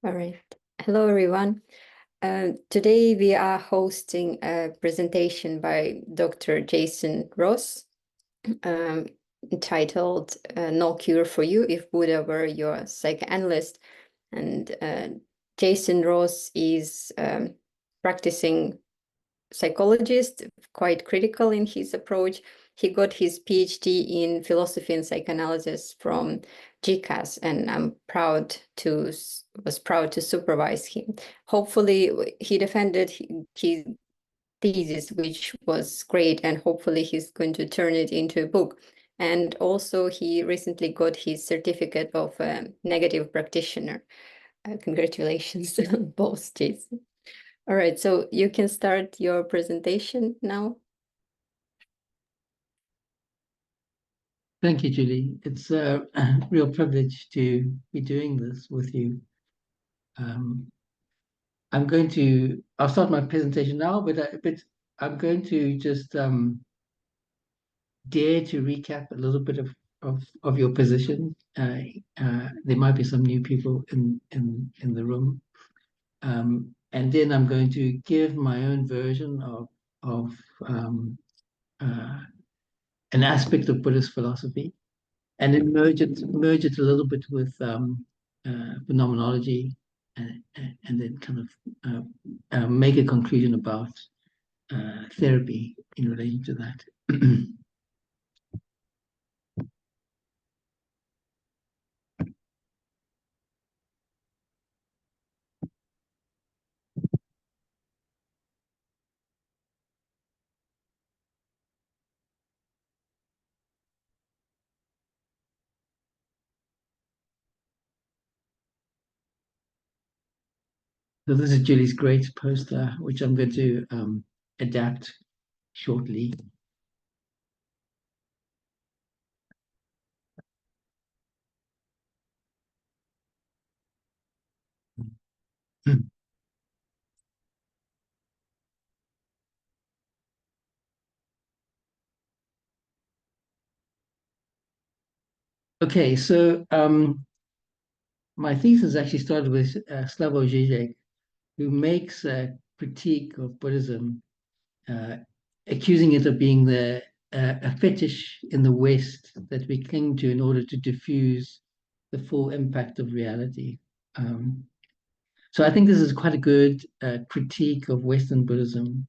All right. Hello, everyone. Today we are hosting a presentation by Dr. Jason Ross, entitled No Cure for You If Buddha Were Your Psychoanalyst. And Jason Ross is practicing psychologist, quite critical in his approach. He got his PhD in philosophy and psychoanalysis from GCAS, and was proud to supervise him. Hopefully, he defended his thesis, which was great, and hopefully he's going to turn it into a book. And also, he recently got his certificate of negative practitioner. Congratulations, both, Jason. All right, so you can start your presentation now. Thank you, Julie. It's a real privilege to be doing this with you. I'll start my presentation now, but I'm going to just dare to recap a little bit of your position. There might be some new people in the room. And then I'm going to give my own version of an aspect of Buddhist philosophy, and then merge it a little bit with phenomenology, and then kind of make a conclusion about therapy in relation to that. So this is Julie's great poster, which I'm going to adapt shortly. Okay, so my thesis actually started with Slavoj Žižek, who makes a critique of Buddhism, accusing it of being a fetish in the West that we cling to in order to diffuse the full impact of reality. So I think this is quite a good critique of Western Buddhism.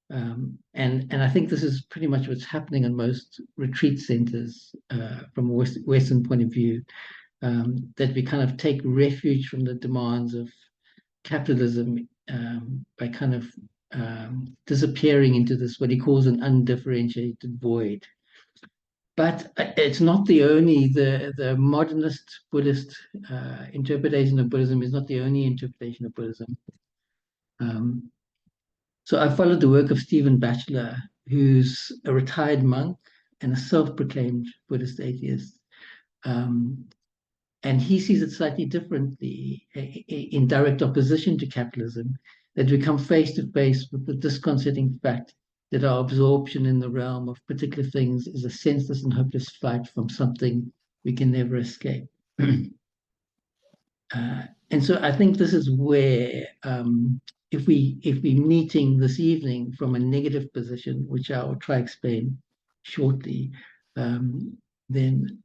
And I think this is pretty much what's happening in most retreat centers from a Western point of view, that we kind of take refuge from the demands of capitalism by kind of disappearing into this, what he calls an undifferentiated void. But it's not the only, the modernist Buddhist interpretation of Buddhism is not the only interpretation of Buddhism. So I followed the work of Stephen Batchelor, who's a retired monk and a self-proclaimed Buddhist atheist. And he sees it slightly differently, in direct opposition to capitalism, that we come face to face with the disconcerting fact that our absorption in the realm of particular things is a senseless and hopeless flight from something we can never escape. And so I think this is where, if we meeting this evening from a negative position, which I will try to explain shortly, then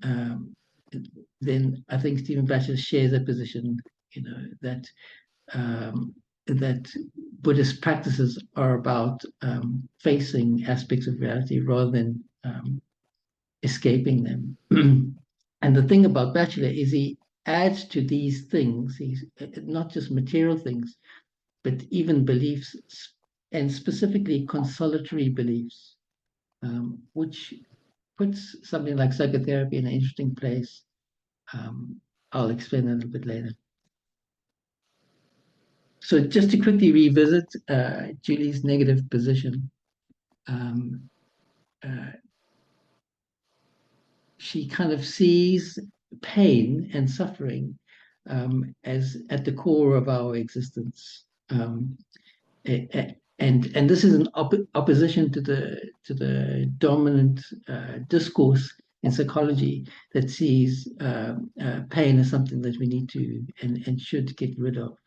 I think Stephen Batchelor shares a position, that that Buddhist practices are about facing aspects of reality rather than escaping them. And the thing about Batchelor is he adds to these things, he's not just material things, but even beliefs, and specifically consolatory beliefs, which puts something like psychotherapy in an interesting place. I'll explain that a little bit later. So just to quickly revisit Julie's negative position, she kind of sees pain and suffering as at the core of our existence, and this is an opposition to the dominant discourse in psychology that sees pain as something that we need to and should get rid of.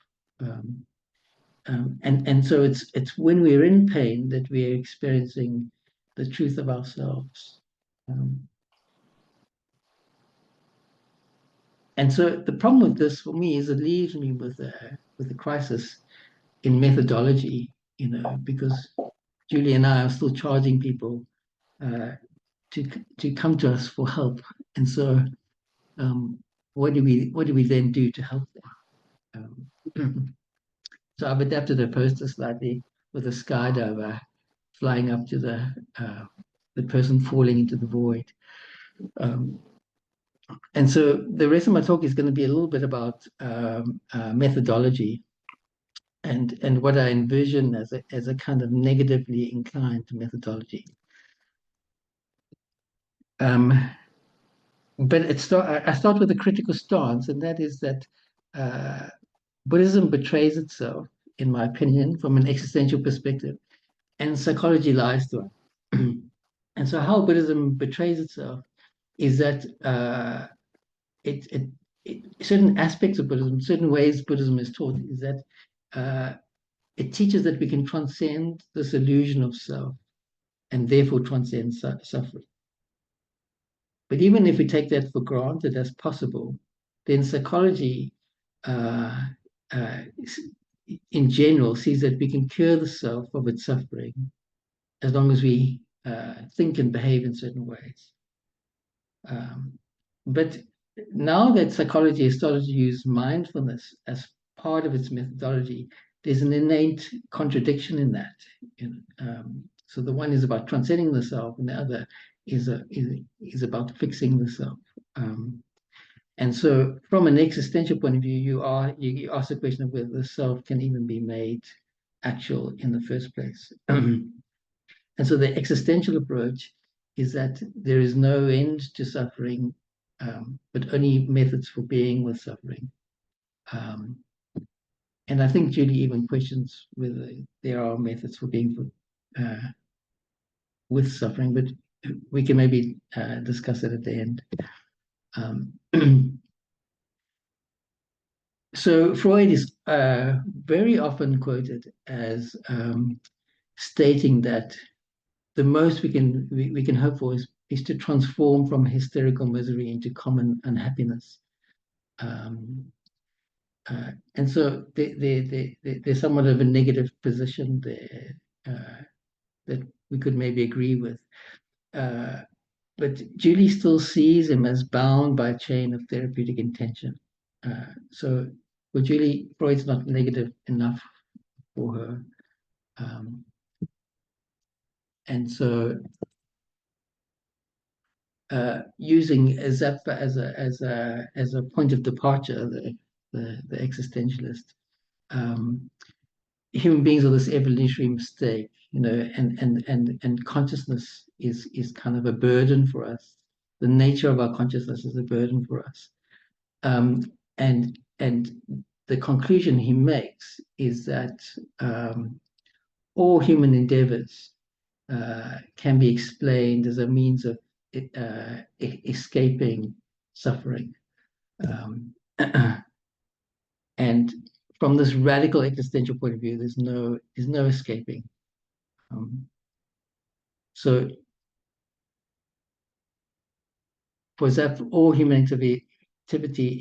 And so it's when we're in pain that we're experiencing the truth of ourselves. And so the problem with this for me is it leaves me with a crisis in methodology, because Julie and I are still charging people to come to us for help. And so what do we then do to help them? So I've adapted a poster slightly with a skydiver flying up to the person falling into the void. And so the rest of my talk is going to be a little bit about methodology and what I envision as a kind of negatively inclined methodology. But I start with a critical stance, and that is that Buddhism betrays itself, in my opinion, from an existential perspective, and psychology lies to it. And so how Buddhism betrays itself is that certain aspects of Buddhism, certain ways Buddhism is taught, is that it teaches that we can transcend this illusion of self and therefore transcend suffering. But even if we take that for granted as possible, then psychology in general sees that we can cure the self of its suffering as long as we think and behave in certain ways. But now that psychology has started to use mindfulness as part of its methodology, there's an innate contradiction in that. So the one is about transcending the self, and the other is about fixing the self. And so, from an existential point of view, you ask the question of whether the self can even be made actual in the first place. And so, the existential approach is that there is no end to suffering, but only methods for being with suffering. And I think Julie even questions whether there are methods for being with suffering, but we can maybe discuss it at the end. So Freud is very often quoted as stating that the most we can hope for is to transform from hysterical misery into common unhappiness. And so there's somewhat of a negative position there that we could maybe agree with. But Julie still sees him as bound by a chain of therapeutic intention. So for Julie, Freud's not negative enough for her. And so using Zappa as a point of departure, the existentialist, human beings are this evolutionary mistake, and consciousness is kind of a burden for us. The nature of our consciousness is a burden for us. And the conclusion he makes is that all human endeavors can be explained as a means of escaping suffering. And from this radical existential point of view, there's no escaping. So for example, all human activity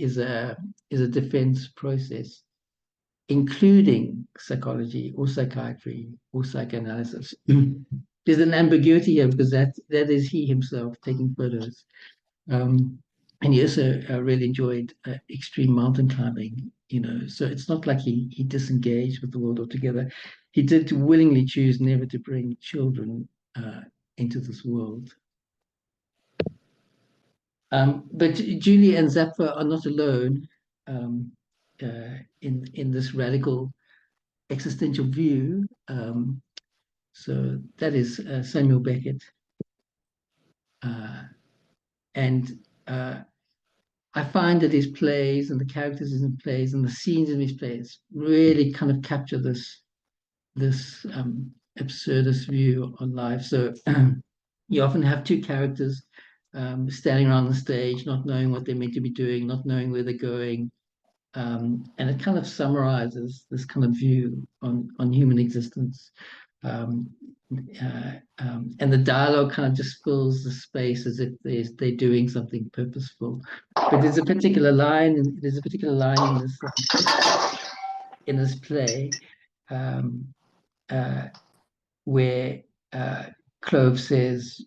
is a defense process, including psychology or psychiatry or psychoanalysis. There's an ambiguity here because that is he himself taking photos. And he also really enjoyed extreme mountain climbing, so it's not like he disengaged with the world altogether. He did willingly choose never to bring children into this world. But Julie and Zappa are not alone in this radical existential view. So that is Samuel Beckett. And I find that his plays and the characters in his plays and the scenes in his plays really kind of capture this absurdist view on life. So you often have two characters standing around the stage, not knowing what they're meant to be doing, not knowing where they're going. And it kind of summarizes this kind of view on human existence. And the dialogue kind of just fills the space as if they're doing something purposeful. But there's a particular line, in this play, um, uh, where Clove says,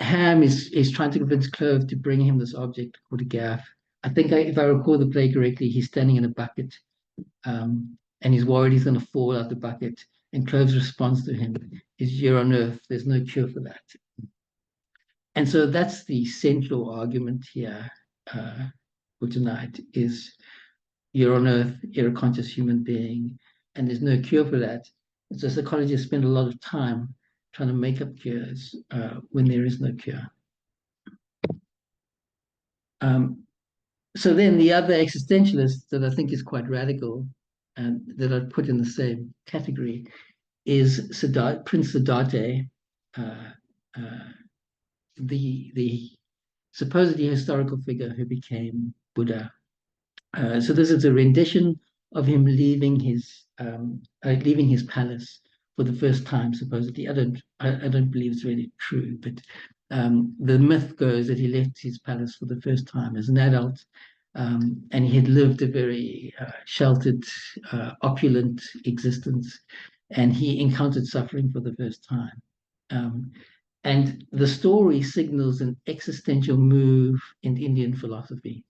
Ham is trying to convince Clove to bring him this object called a gaff. I think, if I recall the play correctly, he's standing in a bucket, and he's worried he's going to fall out the bucket. And Clove's response to him is, "You're on Earth. There's no cure for that." And so that's the central argument here for tonight: is you're on Earth, you're a conscious human being, and there's no cure for that. And so psychologists spend a lot of time trying to make up cures when there is no cure. So then the other existentialist that I think is quite radical, and that I'd put in the same category, is Prince Siddhartha, uh, uh, the supposedly historical figure who became Buddha. So this is a rendition of him leaving his palace for the first time. Supposedly, I don't believe it's really true, but the myth goes that he left his palace for the first time as an adult, and he had lived a very sheltered, opulent existence, and he encountered suffering for the first time. And the story signals an existential move in Indian philosophy.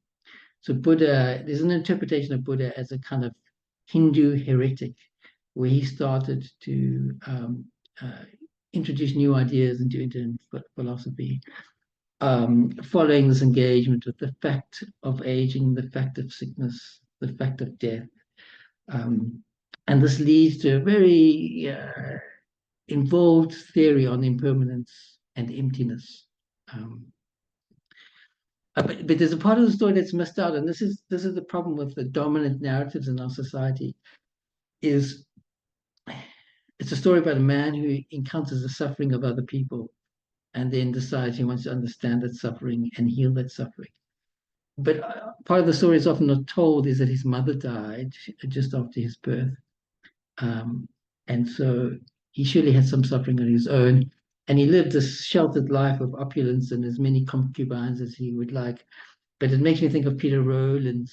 So Buddha, there's an interpretation of Buddha as a kind of Hindu heretic, where he started to introduce new ideas into Indian philosophy, following this engagement with the fact of aging, the fact of sickness, the fact of death. And this leads to a very involved theory on impermanence and emptiness. But there's a part of the story that's missed out, and this is the problem with the dominant narratives in our society. Is it's a story about a man who encounters the suffering of other people, and then decides he wants to understand that suffering and heal that suffering. But part of the story is often not told is that his mother died just after his birth, and so he surely had some suffering on his own, and he lived a sheltered life of opulence and as many concubines as he would like. But it makes me think of Peter Rowlands,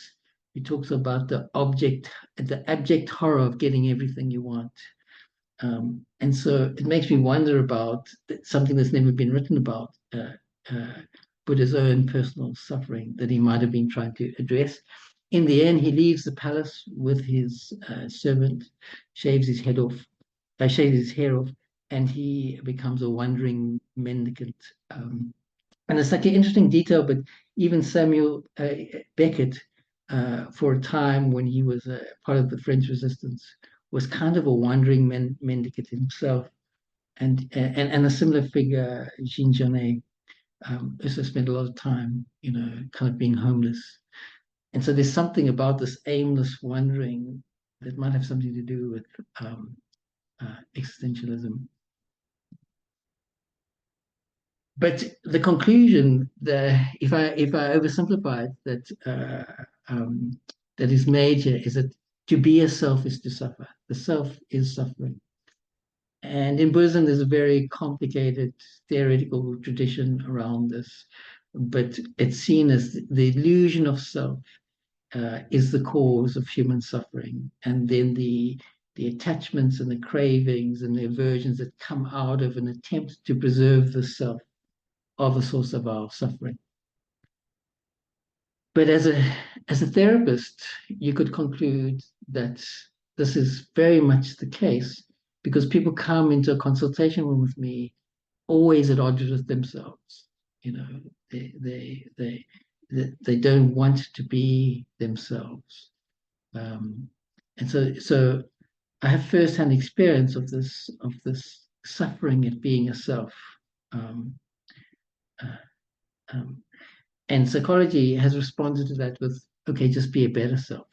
who talks about the abject horror of getting everything you want. And so it makes me wonder about something that's never been written about, Buddha's own personal suffering that he might have been trying to address. In the end, he leaves the palace with his servant, shaves his hair off, and he becomes a wandering mendicant. And it's like an interesting detail, but even Samuel Beckett, for a time when he was part of the French resistance, was kind of a wandering mendicant himself. And a similar figure, Jean Genet, also spent a lot of time, kind of being homeless. And so there's something about this aimless wandering that might have something to do with existentialism. But the conclusion, if I oversimplify it, that is made here is that to be a self is to suffer. The self is suffering. And in Buddhism, there's a very complicated theoretical tradition around this, but it's seen as the illusion of self is the cause of human suffering, and then the attachments and the cravings and the aversions that come out of an attempt to preserve the self are the source of our suffering. But as a therapist, you could conclude that this is very much the case, because people come into a consultation room with me always at odds with themselves. They don't want to be themselves, and so I have firsthand experience of this suffering at being a self. Um, uh, um, and psychology has responded to that with, okay, just be a better self.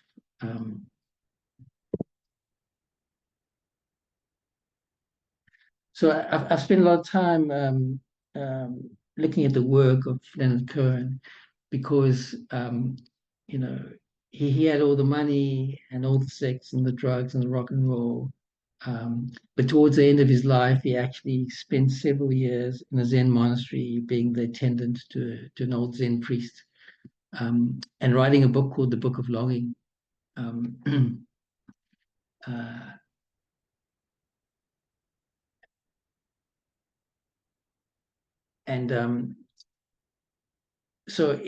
So I've spent a lot of time looking at the work of Leonard Cohen because you know he had all the money and all the sex and the drugs and the rock and roll. But towards the end of his life, he actually spent several years in a Zen monastery, being the attendant to an old Zen priest, and writing a book called The Book of Longing. uh, and so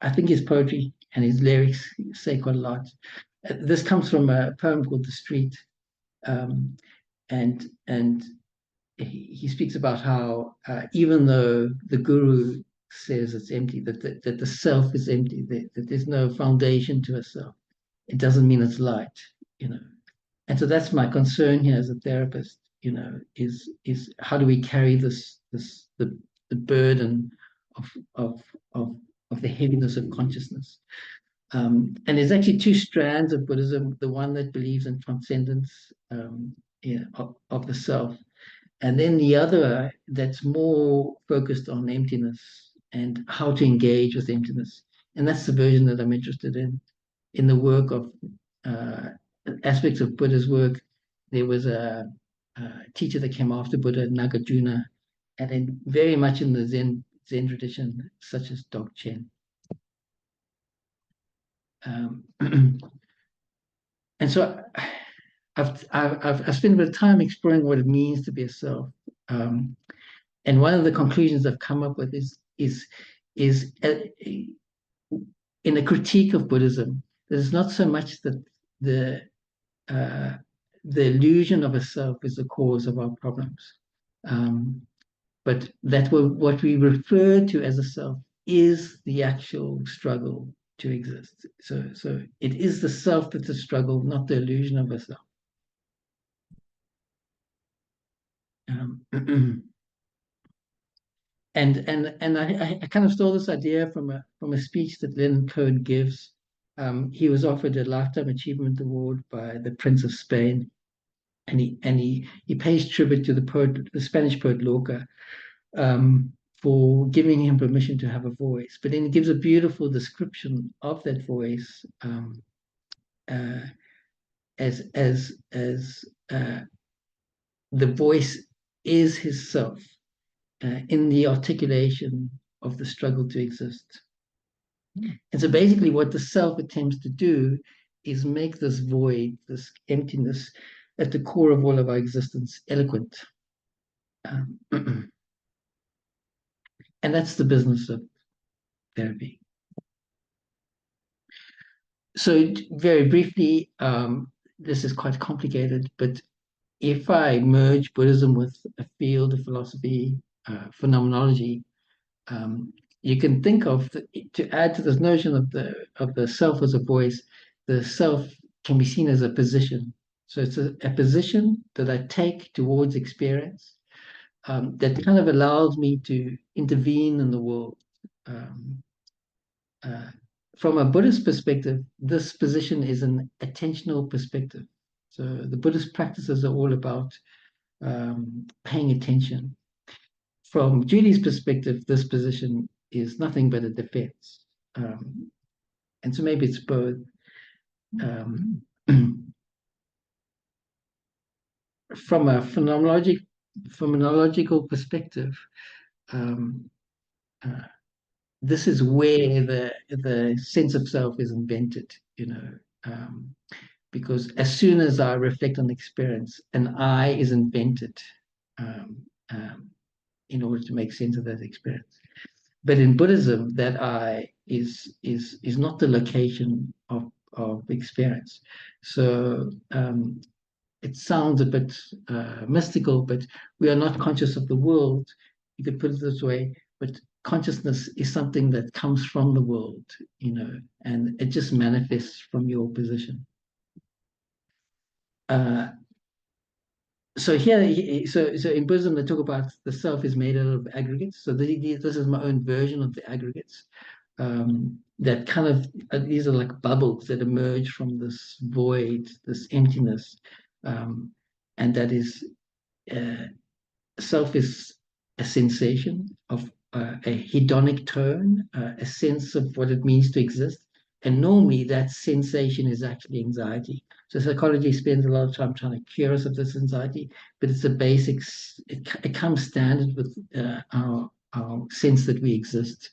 I think his poetry and his lyrics say quite a lot. This comes from a poem called The Street, um, and he speaks about how even though the guru says it's empty, that the self is empty, that there's no foundation to a self, it doesn't mean it's light, you know. And so that's my concern here as a therapist, you know, is how do we carry the burden of of of of the heaviness of consciousness. And there's actually two strands of Buddhism: the one that believes in transcendence, of the self, and then the other that's more focused on emptiness and how to engage with emptiness. And that's the version that I'm interested in the work of uh, aspects of Buddha's work. There was a teacher that came after Buddha, Nagarjuna, and then very much in the Zen tradition, such as Dzogchen. Um, and so I've spent a bit of time exploring what it means to be a self. And one of the conclusions I've come up with is in a critique of Buddhism, that it's not so much that the uh, the illusion of a self is the cause of our problems, but that what we refer to as a self is the actual struggle to exist. So it is the self that's a struggle, not the illusion of a self. Um, and I kind of stole this idea from a speech that Leonard Cohen gives. He was offered a lifetime achievement award by the Prince of Spain, and he pays tribute to the Spanish poet Lorca, for giving him permission to have a voice. But then he gives a beautiful description of that voice, uh, as the voice is his self, in the articulation of the struggle to exist. And so basically what the self attempts to do is make this void, this emptiness at the core of all of our existence, eloquent. Um, and that's the business of therapy. So very briefly, this is quite complicated, but if I merge Buddhism with a field of philosophy, phenomenology, you can think of to add to this notion of the self as a voice. The self can be seen as a position. So it's a position that I take towards experience, that kind of allows me to intervene in the world. Um, uh, from a Buddhist perspective, this position is an attentional perspective. So the Buddhist practices are all about paying attention. From Judy's perspective, this position is nothing but a defense. And so maybe it's both. Um, from a phenomenological perspective, um, uh, this is where the sense of self is invented, you know, because as soon as I reflect on experience, an I is invented, um, um, in order to make sense of that experience. But in Buddhism, that I is not the location of experience. So it sounds a bit mystical, but we are not conscious of the world. You could put it this way, but consciousness is something that comes from the world, you know, and it just manifests from your position. Uh, so here, so in Buddhism, they talk about the self is made out of aggregates. So this is my own version of the aggregates. That kind of these are like bubbles that emerge from this void, this emptiness, and that is self is a sensation of a hedonic tone, a sense of what it means to exist. And normally that sensation is actually anxiety. So psychology spends a lot of time trying to cure us of this anxiety, but it's the basics. It comes standard with our sense that we exist,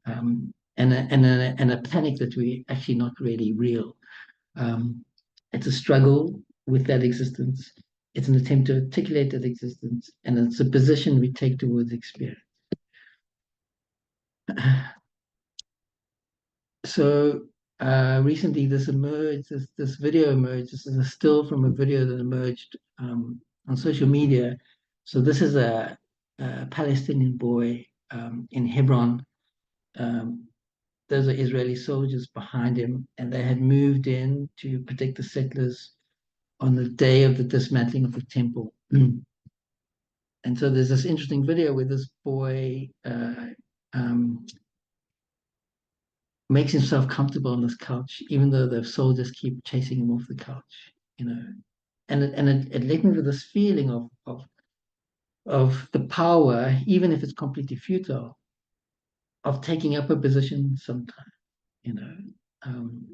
and a panic that we're actually not really real. It's a struggle with that existence. It's an attempt to articulate that existence, and it's a position we take towards experience. So recently, this video emerged. This is a still from a video that emerged on social media. So this is a Palestinian boy in Hebron. Um, those are Israeli soldiers behind him, and they had moved in to protect the settlers on the day of the dismantling of the temple. And so there's this interesting video where this boy um, makes himself comfortable on this couch, even though the soldiers keep chasing him off the couch, you know. And it left me with this feeling of the power, even if it's completely futile, of taking up a position sometime, you know. Um,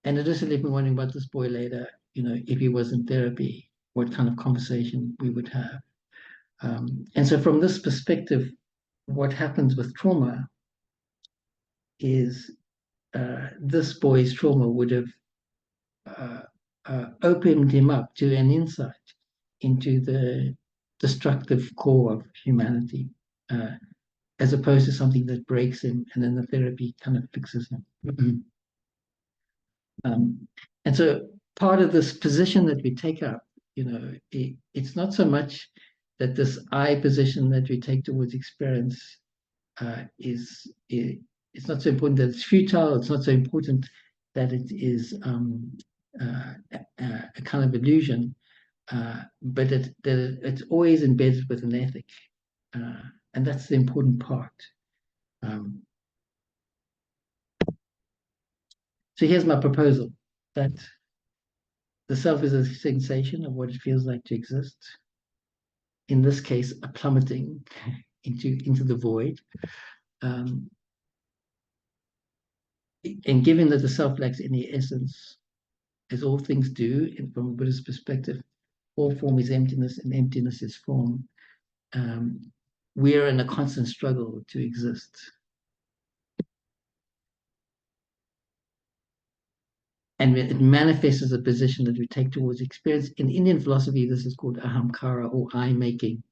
and it just left me wondering about this boy later, you know, if he was in therapy, what kind of conversation we would have. And so from this perspective, what happens with trauma is this boy's trauma would have uh, opened him up to an insight into the destructive core of humanity, as opposed to something that breaks him and then the therapy kind of fixes him. And so part of this position that we take up, you know, it's not so much that this I position that we take towards experience it's not so important that it's futile. It's not so important that it is a kind of illusion, but it's always embedded with an ethic, and that's the important part. Um, so here's my proposal: that the self is a sensation of what it feels like to exist. In this case, a plummeting into the void. Um, and given that the self lacks any essence, as all things do, from a Buddhist perspective, all form is emptiness and emptiness is form. Um, we're in a constant struggle to exist. And it manifests as a position that we take towards experience. In Indian philosophy, this is called ahamkara, or I-making.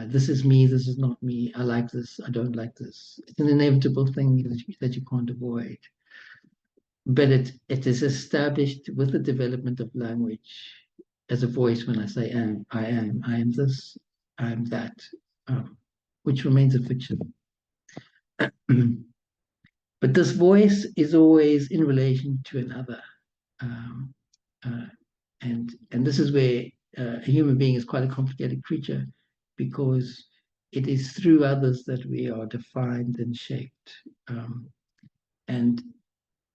This is me, this is not me. I like this, I don't like this. It's an inevitable thing that you can't avoid. But it is established with the development of language as a voice when I say I am this, I am that, which remains a fiction. But this voice is always in relation to another. Um, uh, and this is where a human being is quite a complicated creature, because it is through others that we are defined and shaped. And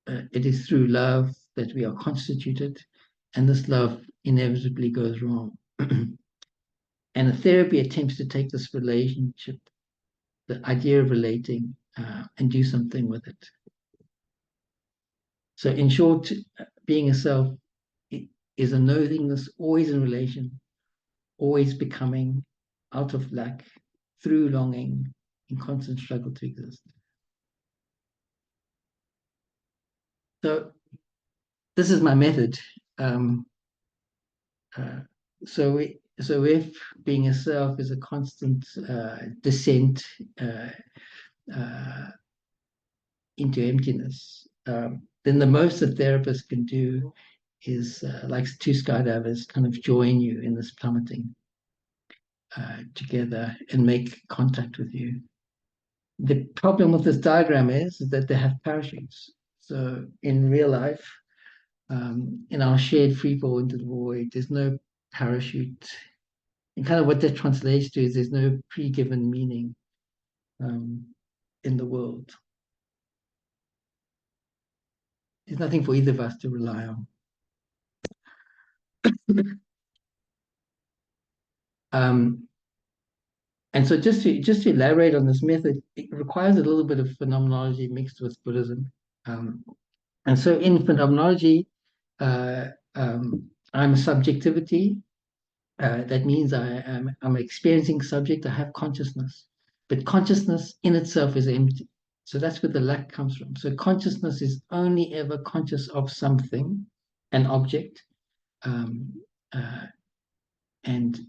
it is through love that we are constituted, and this love inevitably goes wrong. And a therapy attempts to take this relationship, the idea of relating, and do something with it. So, in short, being a self is a nothingness, always in relation, always becoming, out of lack, through longing, in constant struggle to exist. So, this is my method. Um, uh, so if being a self is a constant descent uh, into emptiness, then the most a therapist can do is, like two skydivers, kind of join you in this plummeting together and make contact with you. The problem with this diagram is that they have parachutes. So in real life, in our shared free fall into the void, there's no parachute. And kind of what that translates to is there's no pre-given meaning in the world. There's nothing for either of us to rely on. And so just to elaborate on this method, it requires a little bit of phenomenology mixed with Buddhism. And so in phenomenology, uh, I'm a subjectivity. That means I'm an experiencing subject. I have consciousness, but consciousness in itself is empty. So that's where the lack comes from. So consciousness is only ever conscious of something, an object, um, uh, and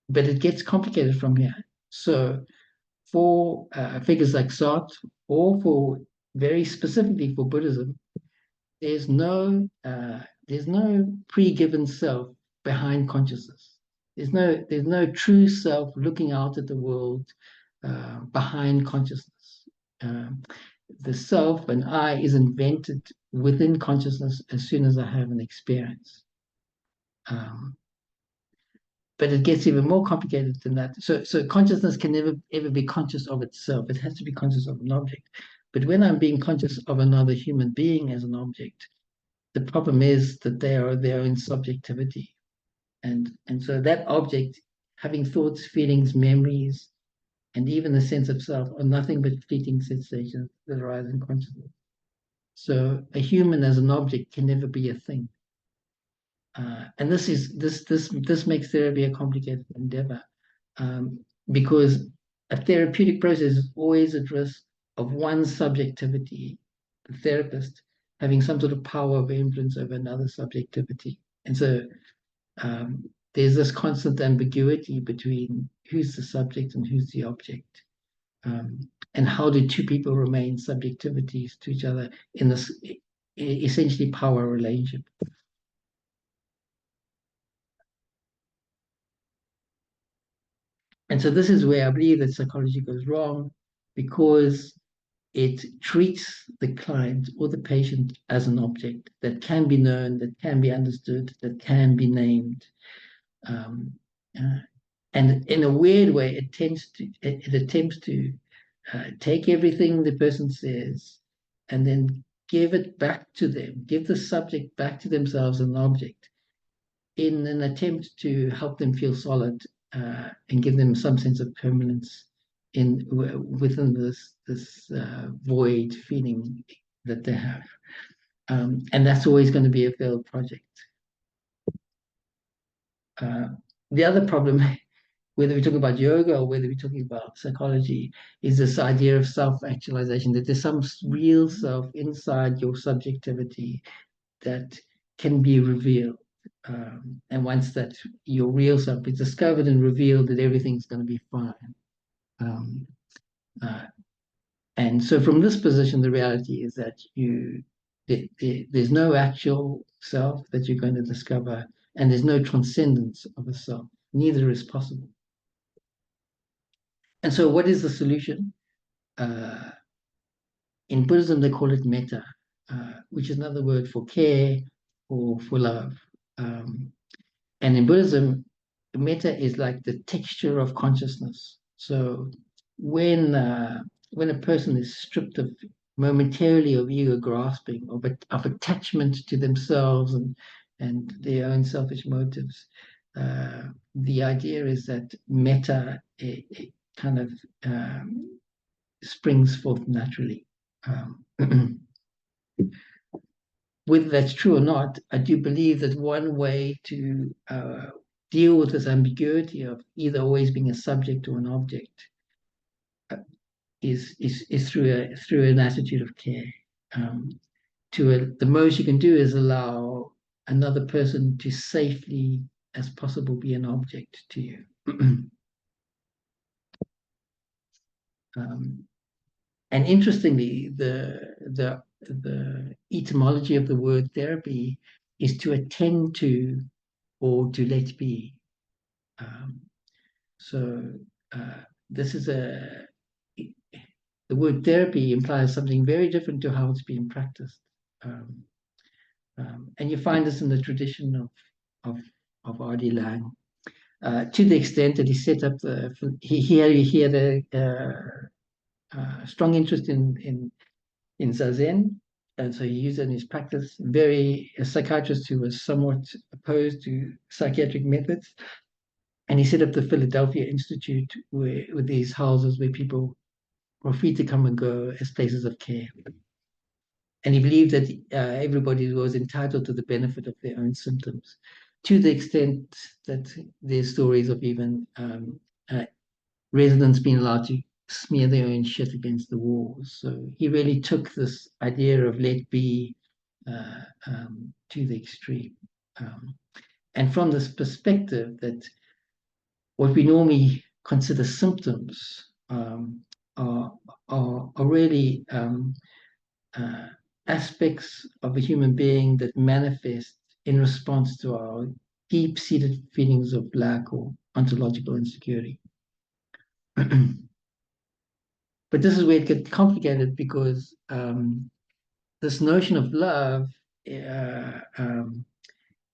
but it gets complicated from here. So for figures like Sartre, or for very specifically for Buddhism, there's no pre-given self behind consciousness. There's no true self looking out at the world behind consciousness. Um, the self and I is invented within consciousness as soon as I have an experience. Um, but it gets even more complicated than that. So consciousness can never ever be conscious of itself. It has to be conscious of an object. But when I'm being conscious of another human being as an object, the problem is that they are their own subjectivity. And so that object, having thoughts, feelings, memories, and even the sense of self are nothing but fleeting sensations that arise in consciousness. So a human as an object can never be a thing. And this makes therapy a complicated endeavor, because a therapeutic process is always at risk of one subjectivity, the therapist, having some sort of power of influence over another subjectivity. And so there's this constant ambiguity between who's the subject and who's the object. And how do two people remain subjectivities to each other in this essentially power relationship? And so this is where I believe that psychology goes wrong, because it treats the client or the patient as an object that can be known, that can be understood, that can be named. Um, uh, and in a weird way, it attempts to take everything the person says and then give it back to them, give the subject back to themselves as an object, in an attempt to help them feel solid and give them some sense of permanence within this void feeling that they have. And that's always going to be a failed project. The other problem, whether we're talking about yoga or whether we're talking about psychology, is this idea of self-actualization, that there's some real self inside your subjectivity that can be revealed. And once that your real self is discovered and revealed, that everything's going to be fine. Um, uh, and so from this position, the reality is that there's no actual self that you're going to discover, and there's no transcendence of a self. Neither is possible. And so what is the solution? Uh, in Buddhism, they call it metta, which is another word for care or for love. And in Buddhism, metta is like the texture of consciousness. So when a person is stripped of momentarily of ego grasping, of attachment to themselves and their own selfish motives, the idea is that metta it kind of springs forth naturally. Whether that's true or not, I do believe that one way to deal with this ambiguity of either always being a subject or an object is through an attitude of care. The most you can do is allow another person to safely as possible be an object to you. And interestingly, the etymology of the word therapy is to attend to or to let be. So this is the word therapy implies something very different to how it's being practiced. And you find this in the tradition of R.D. Laing, to the extent that he set up he had a strong interest in Zazen, and so he used it in his practice. A psychiatrist who was somewhat opposed to psychiatric methods, And he set up the Philadelphia Institute with these houses where people were free to come and go as places of care. And he believed that everybody was entitled to the benefit of their own symptoms, to the extent that there's stories of even residents being allowed to smear their own shit against the walls. So he really took this idea of let be to the extreme. And from this perspective, that what we normally consider symptoms are, are really uh, aspects of a human being that manifest in response to our deep-seated feelings of lack or ontological insecurity. But this is where it gets complicated, because this notion of love uh, um,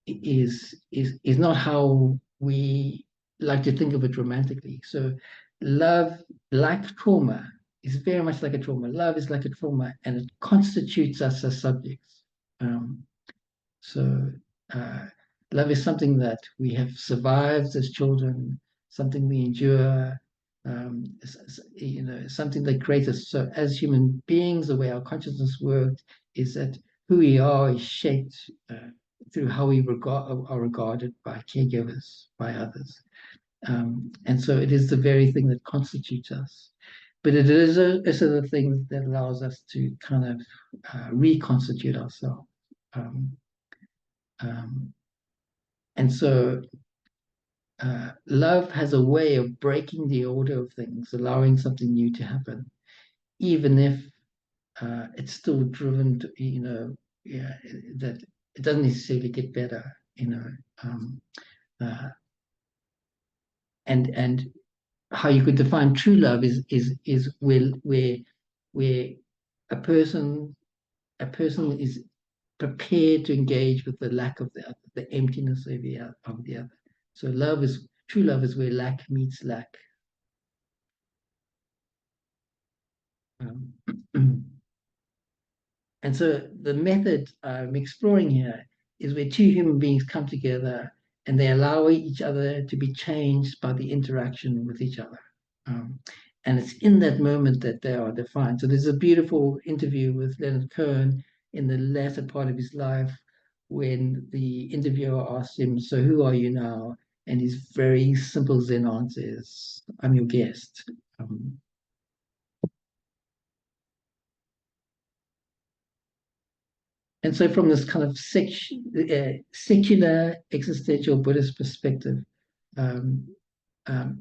is not how we like to think of it romantically. So love, like trauma, is very much like a trauma. Love is like a trauma, and it constitutes us as subjects. Um, so uh, love is something that we have survived as children, something we endure, something that creates us. So as human beings, the way our consciousness works is that who we are is shaped through how we are regarded by caregivers, by others. And so it is the very thing that constitutes us. But it is a thing that allows us to kind of reconstitute ourselves. Um, um, and so love has a way of breaking the order of things, allowing something new to happen, even if it's still driven to, yeah, that it doesn't necessarily get better, um, uh, and how you could define true love is where a person a person is prepared to engage with the lack of the other, the emptiness of the other. So true love is where lack meets lack. Um, and so the method I'm exploring here is where two human beings come together and they allow each other to be changed by the interaction with each other. Um, and it's in that moment that they are defined. So there's a beautiful interview with Leonard Cohen in the latter part of his life, when the interviewer asks him, "So who are you now?" And his very simple Zen answer is, "I'm your guest." And so, from this kind of secular existential Buddhist perspective, um,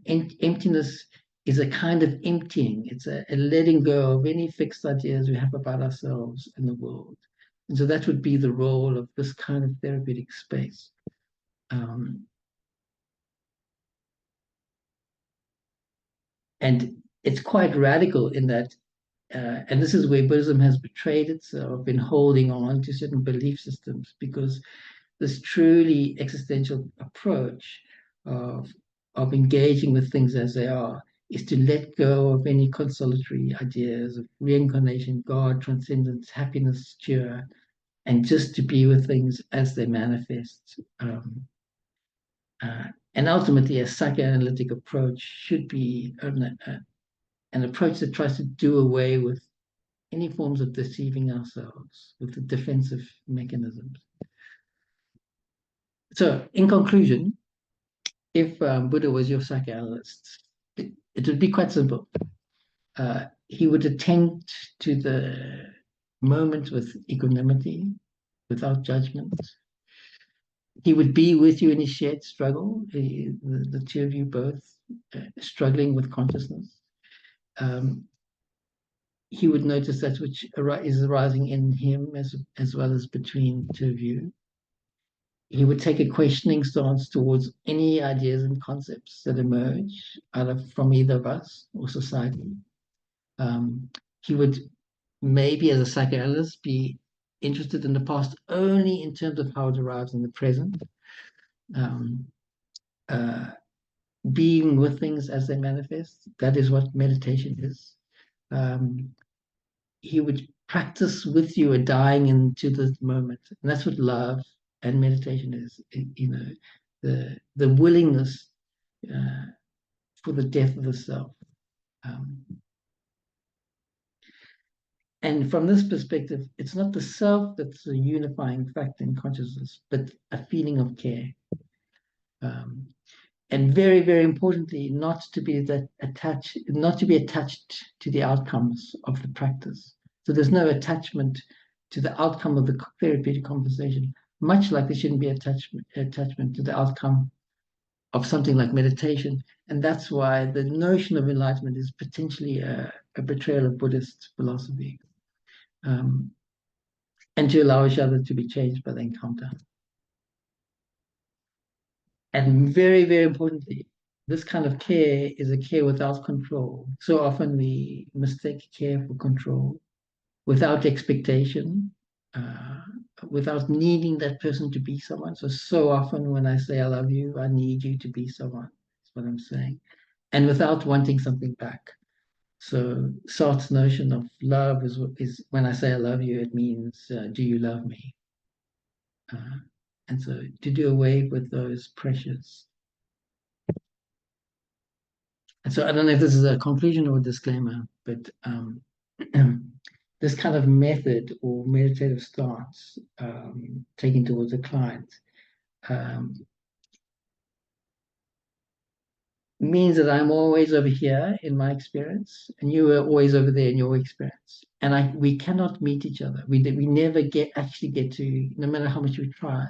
emptiness is a kind of emptying. It's a letting go of any fixed ideas we have about ourselves and the world. And so that would be the role of this kind of therapeutic space. Um, and it's quite radical in that, and this is where Buddhism has betrayed itself in holding on to certain belief systems, because this truly existential approach of engaging with things as they are is to let go of any consolatory ideas of reincarnation, God, transcendence, happiness, cure, and just to be with things as they manifest. And ultimately, a psychoanalytic approach should be an approach that tries to do away with any forms of deceiving ourselves with the defensive mechanisms. So, in conclusion, if Buddha was your psychoanalyst, it would be quite simple. He would attend to the moment with equanimity, without judgment. He would be with you in his shared struggle, the two of you both struggling with consciousness. He would notice that which is arising in him as well as between the two of you. He would take a questioning stance towards any ideas and concepts that emerge from either of us or society. He would maybe, as a psychoanalyst, be interested in the past only in terms of how it arrives in the present, um, uh, being with things as they manifest. That is what meditation is. Um, he would practice with you a dying into the moment, and that's what love and meditation is. The willingness for the death of the self. And from this perspective, it's not the self that's a unifying factor in consciousness, but a feeling of care. And very, very importantly, not to be attached to the outcomes of the practice. So there's no attachment to the outcome of the therapeutic conversation, much like there shouldn't be attachment to the outcome of something like meditation. And that's why the notion of enlightenment is potentially a betrayal of Buddhist philosophy. And to allow each other to be changed by the encounter. And very, very importantly, this kind of care is a care without control. So often we mistake care for control, without expectation, without needing that person to be someone. So often when I say I love you, I need you to be someone. That's what I'm saying. And without wanting something back. So Sartre's notion of love is when I say I love you, it means, do you love me? And so to do away with those pressures. And so I don't know if this is a conclusion or a disclaimer, but this kind of method or meditative stance taken towards a client means that I'm always over here in my experience, and you are always over there in your experience. And we cannot meet each other. We never actually get to, no matter how much we try.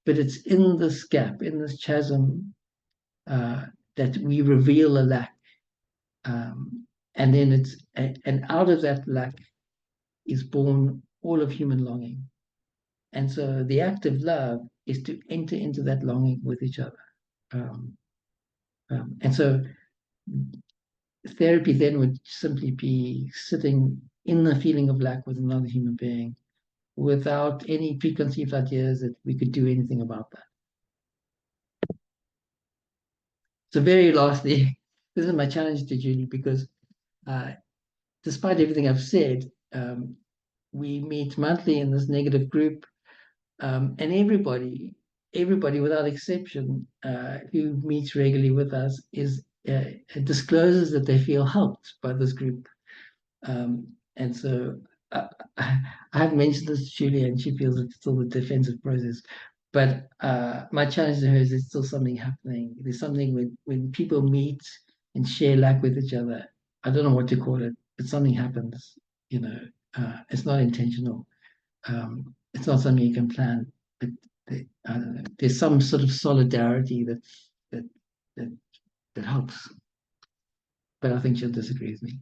But it's in this gap, in this chasm, that we reveal a lack. And then and out of that lack is born all of human longing. And so the act of love is to enter into that longing with each other. And so therapy then would simply be sitting in the feeling of lack with another human being without any preconceived ideas that we could do anything about that. So very lastly, this is my challenge to Julie, because despite everything I've said, we meet monthly in this negative group, and everybody without exception who meets regularly with us discloses that they feel helped by this group. And so I have mentioned this to Julia, and she feels it's still a defensive process. But my challenge to her is there's still something happening. There's something when people meet and share lack with each other. I don't know what to call it, but something happens. It's not intentional. It's not something you can plan. But I don't know. There's some sort of solidarity that helps. But I think she'll disagree with me.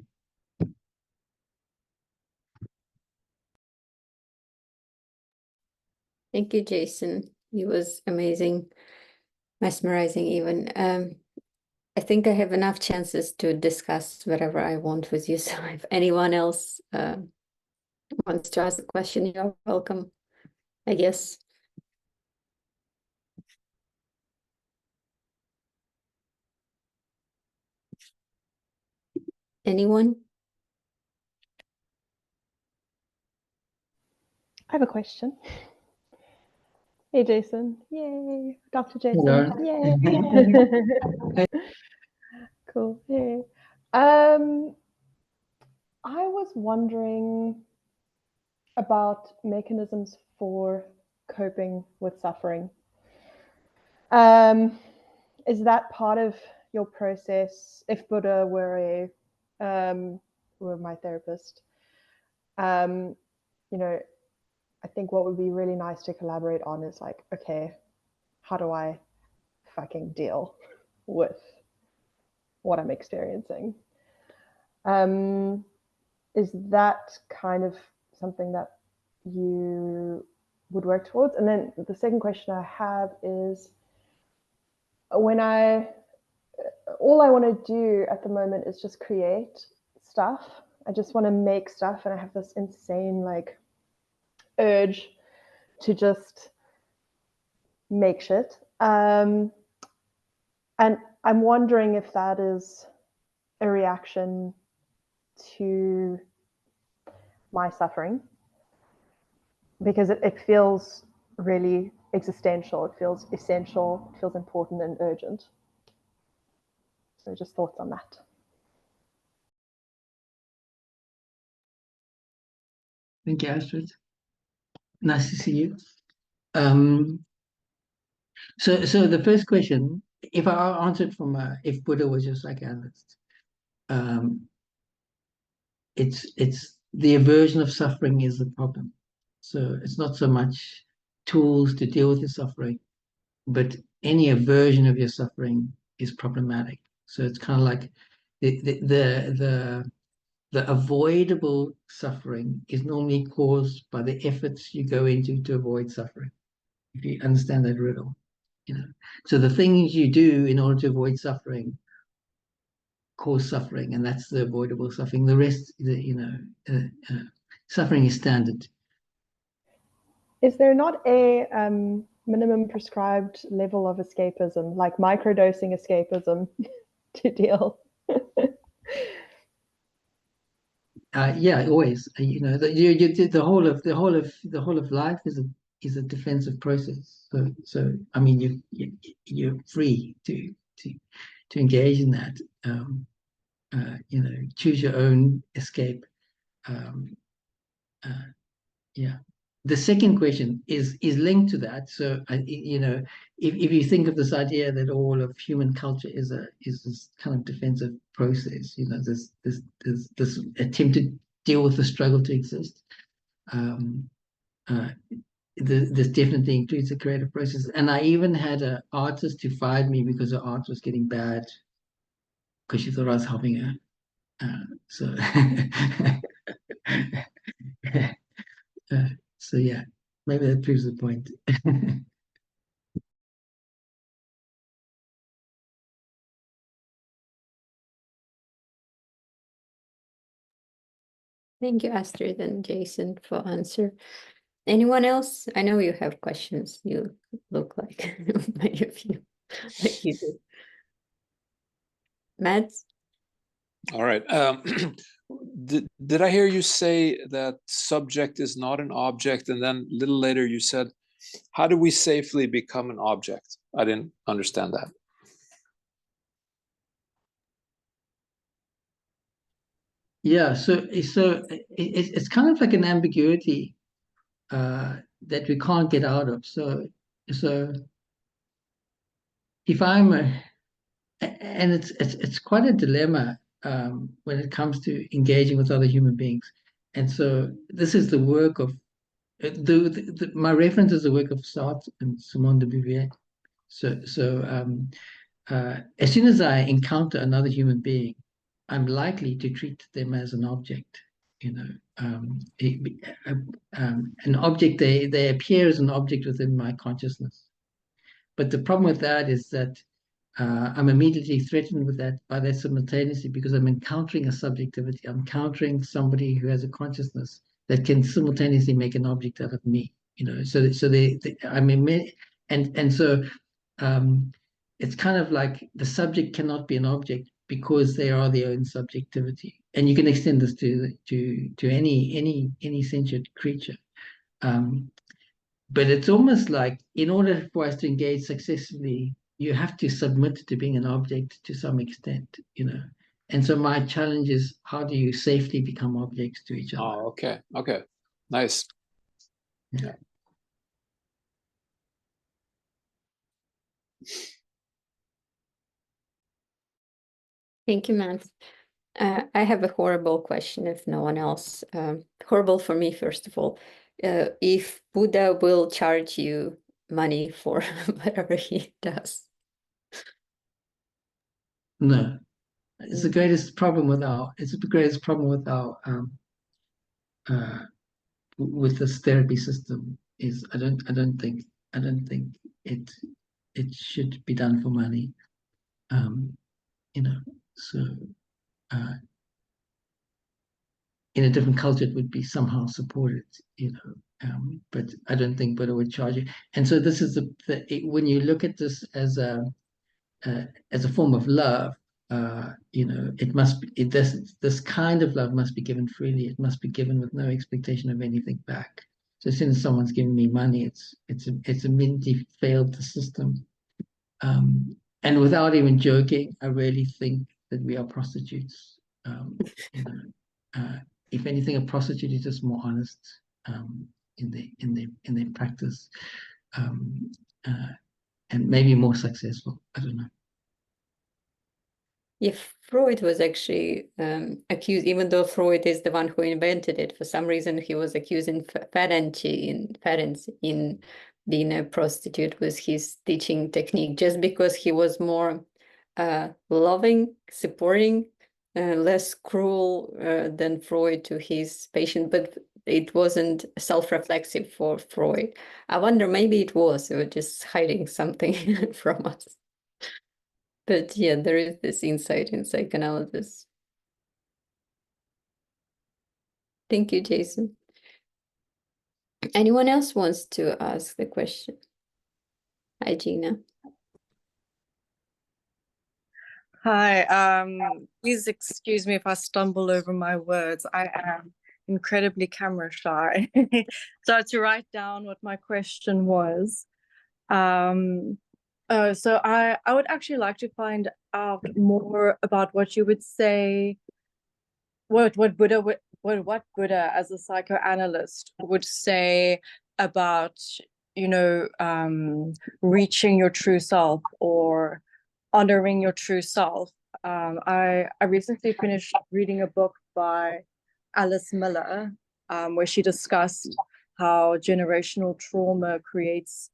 Thank you, Jason. It was amazing, mesmerizing even. I think I have enough chances to discuss whatever I want with you. So if anyone else wants to ask a question, you're welcome, I guess. Anyone? I have a question. Hey, Jason. Yay. Dr. Jason. Hello. Yay. Cool. Hey. I was wondering about mechanisms for coping with suffering. Is that part of your process? If Buddha were my therapist, I think what would be really nice to collaborate on is like, okay, how do I fucking deal with what I'm experiencing? Is that kind of something that you would work towards? And then the second question I have is, all I want to do at the moment is just create stuff. I just want to make stuff, and I have this insane urge to just make shit. And I'm wondering if that is a reaction to my suffering, because it feels really existential. It feels essential. It feels important and urgent. So just thoughts on that. Thank you, Astrid. Nice to see you. So the first question, if I answered from if Buddha was your psychoanalyst, it's the aversion of suffering is the problem. So it's not so much tools to deal with your suffering, but any aversion of your suffering is problematic. So it's kind of like the avoidable suffering is normally caused by the efforts you go into to avoid suffering. If you understand that riddle, So the things you do in order to avoid suffering cause suffering, and that's the avoidable suffering. The rest, suffering is standard. Is there not a minimum prescribed level of escapism, like microdosing escapism, to deal? Yeah, always. The whole of life is a defensive process. So I mean, you're free to engage in that. Choose your own escape. Yeah. The second question is linked to that. So if you think of this idea that all of human culture is this kind of defensive process, this attempt to deal with the struggle to exist. This definitely includes the creative process. And I even had an artist who fired me because her art was getting bad because she thought I was helping her. So so yeah, maybe that proves the point. Thank you, Astrid and Jason, for answer. Anyone else? I know you have questions. You look like many of you, like you do. Mads? All right. Did I hear you say that subject is not an object? And then a little later you said, how do we safely become an object? I didn't understand that. Yeah, so it's kind of like an ambiguity that we can't get out of. So if I'm and it's quite a dilemma when it comes to engaging with other human beings. And so this is the work of my reference is the work of Sartre and Simone de Beauvoir. As soon as I encounter another human being, I'm likely to treat them as an object. An object. They appear as an object within my consciousness. But the problem with that is that I'm immediately threatened with that by that simultaneously because I'm encountering a subjectivity. I'm encountering somebody who has a consciousness that can simultaneously make an object out of me. So I mean, and so it's kind of like the subject cannot be an object because they are their own subjectivity, and you can extend this to any sentient creature. But it's almost like in order for us to engage successfully, you have to submit to being an object to some extent, And so my challenge is, how do you safely become objects to each other? Oh, okay. Okay. Nice. Yeah. Thank you, Matt. I have a horrible question if no one else. Horrible for me, first of all. If Buddha will charge you money for whatever he does. No. It's the greatest problem with with this therapy system is I don't think it should be done for money. So in a different culture it would be somehow supported, but I don't think Buddha would charge you. And so this is when you look at this as a form of love, it must be this kind of love must be given freely. It must be given with no expectation of anything back. So as soon as someone's giving me money, it's immediately failed the system. And without even joking, I really think that we are prostitutes. You know, if anything, a prostitute is just more honest in their practice, and maybe more successful. I don't know. If Freud was actually accused, even though Freud is the one who invented it, for some reason he was accusing Ferenczi in being a prostitute with his teaching technique, just because he was more loving, supporting, less cruel than Freud to his patient, but it wasn't self-reflexive for Freud. I wonder, maybe it was, they were just hiding something from us. But yeah, there is this insight in psychoanalysis. Thank you, Jason. Anyone else wants to ask the question? Hi, Gina. Hi, please excuse me if I stumble over my words. I am incredibly camera shy. So to write down what my question was. So I would actually like to find out more about what you would say, what Buddha as a psychoanalyst would say about, reaching your true self or honoring your true self. I recently finished reading a book by Alice Miller, where she discussed how generational trauma creates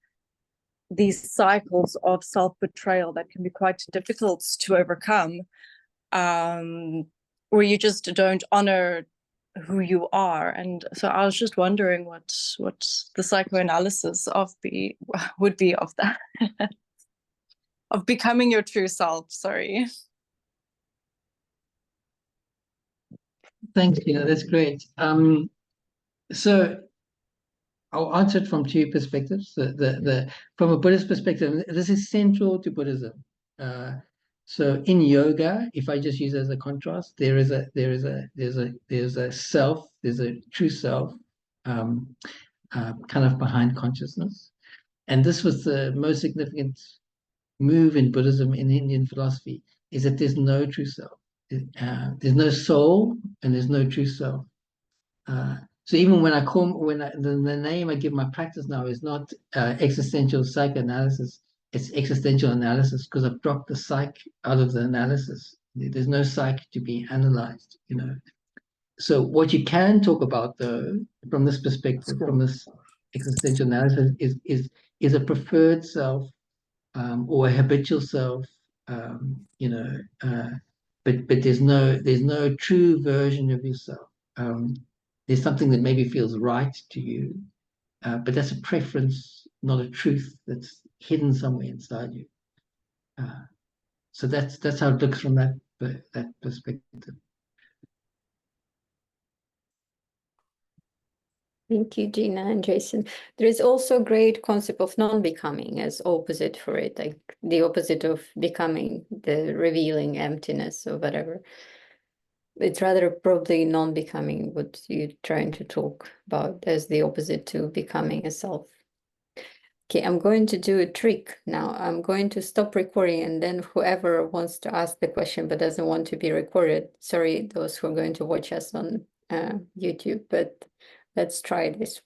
these cycles of self-betrayal that can be quite difficult to overcome, where you just don't honor who you are. And so I was just wondering what the psychoanalysis would be of that. Of becoming your true self. Sorry. Thanks, Gina. That's great. So I'll answer it from two perspectives. From a Buddhist perspective, this is central to Buddhism. So in yoga, if I just use it as a contrast, there's a self, there's a true self, kind of behind consciousness, and this was the most significant move in Buddhism, in Indian philosophy, is that there's no true self. There's no soul and there's no true self. So even when the name I give my practice now is not existential psychoanalysis, it's existential analysis, because I've dropped the psych out of the analysis. There's no psych to be analyzed, So what you can talk about, though, from this perspective, from this existential analysis, is a preferred self, or a habitual self, but there's no true version of yourself. There's something that maybe feels right to you, but that's a preference, not a truth that's hidden somewhere inside you. So that's how it looks from that perspective. Thank you, Gina and Jason. There is also a great concept of non-becoming as opposite for it, like the opposite of becoming, the revealing emptiness or whatever. It's rather probably non-becoming what you're trying to talk about as the opposite to becoming a self. Okay, I'm going to do a trick now. I'm going to stop recording, and then whoever wants to ask the question but doesn't want to be recorded, sorry, those who are going to watch us on YouTube, but let's try this.